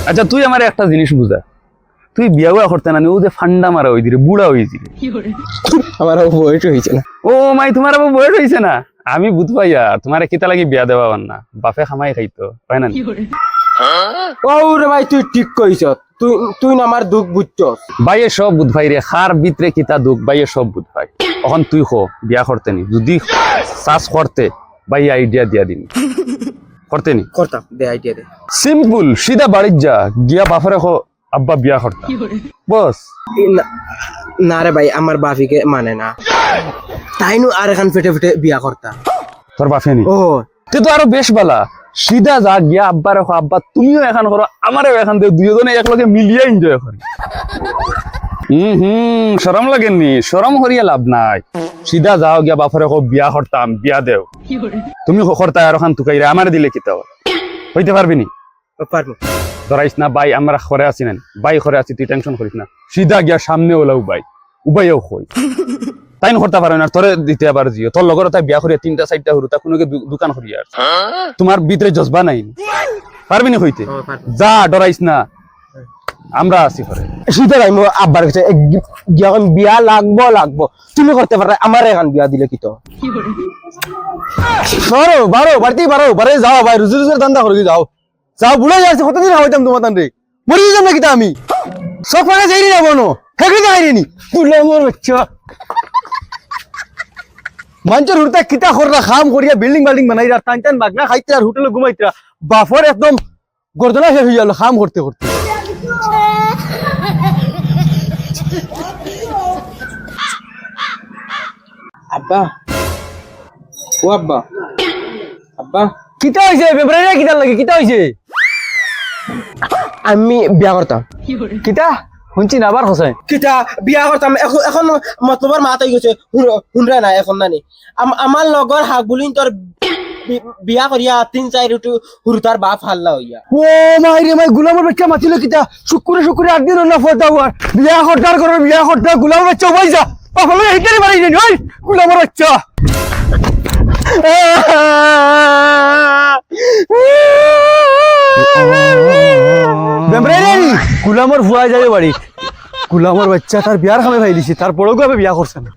আচ্ছা তুই আমার একটা জিনিস বুঝা, তুই বিয়া করতে না ও যে ফান্ডা মারা হই দিরে বুড়া হয়েছিল। আমার বয়স হয়েছে না। ও মাই তোমার আবার বয়স হয়েছে না, আমি বুঝ পাইয়া তোমার কিতা লাগি বিয়া দেওয়া না, বাপে খামাই খাইতো হয় না? ও রে ভাই তুই ঠিক কইছ, তুই তুই না আমার দুঃখ বুঝছস। বাইয়ে সব বুধ ভাই রে, খার ভিতরে কিতা দুঃখ বাইয়ে সব বুধ ভাই। এখন তুই খো বিয়া করতে নি, যদি চাষ করতে ভাই আইডিয়া দিয়া দিন করতে নি। করতাম, দে আইডিয়া দে। সিম্পল সিধা বাড়ির যা গিয়া বাপরে খো আব্বা বিয়া করতাম বস। না রে ভাই, আমার বাফিকে মানে না, তাই নু আর এখন ফেটে ফেটে বিয়া করতা। তোর বাপে নি? ও তুই তো আরো বেশ বালা, সিধা যা গিয়া আব্বা রেখো, আব্বা তুমিও এখন করো আমারও এখন দেও, দুইজনে একলগে মিলিয়ে এনজয় করি। শরম লাগেননি? শরম করিয়া লাভ নাই, সিধা যাও গিয়া বাপরে খো বিয়া করতাম, বিয়া দেও। তুমি করতা আর ওখান তুকাইরা আমার দিলে কিতা হইতে পারবি নি? পারবো। ধরাইস না ভাই আমরা ঘরে আছি না, ভাই ঘরে আছি, তুই টেনশন করিস না, সিধা গিয়া সামনে ওলাও ভাই উবাইও কই তাই করতে পারে না, তোরে দিতে আবার জিও তোর লগর তাই বিয়া করিয়া 3টা 4টা হরু তা কোনো দোকান করিয়া আর তোমার ভিতরে জজবা নাই, পারবি না হইতে? যা ডরাইস না, আমরা আছি ঘরে। সিধা ভাই মোর আব্বার কাছে যখন বিয়া লাগবো লাগবো, তুমি করতে পারো, আমার এখন বিয়া দিলে কি তো সরো বারো বাড়তেই পারো, বারে যাও ভাই, রুজি রুজির ধান্দা করে যাও যাও, বুড়া যাচ্ছে কতদিন হইতাম তোমার তান রে, মরে যাম নাকি তা আমি সব ফাঁকা যাইনি না বনো হেঁকে যাইনি তুলে মোর বাচ্চা মঞ্চের হুড়তা কিতা কররা খাম করিয়া বিল্ডিং বাল্ডিং বানাই আর টান টান বাগনা খাইতে আর হোটেলে ঘুমাইতে বাফর একদম গর্দনা শেষ হয়ে গেল খাম করতে করতে। আব্বা ও আব্বা, আব্বা কিতা হইছে? বেবরাইরা কিতা লাগে, কিতা হইছে? আমি বিয়া করতাম। কিতা শুনছি না আবার হসে কিতা বিয়া করতাম এখন মতলবার মাত হই গেছে, হুনরা না এখন নানি আমার লগর হাক বুলিন তোর বিয়া করিয়া 3-4 হুরতার বাপ হাল্লা হইয়া। ও মাই রে মাই, গুলামের বাচ্চা মাতিল কিতা শুক্রে শুক্রে 8 দিন না ফটা হওয়ার বিয়া করতার করে বিয়া করতা, গুলামের বাচ্চা ওই যা পাফলে হেটারি মারি নি ওই গুলামের বাচ্চা। গুলামর ভুয়া যাবে বাড়ি, গুলামর বাচ্চা তার বিয়ার খামে ভাই দিছি, তারপরেও বিয়া করছে না।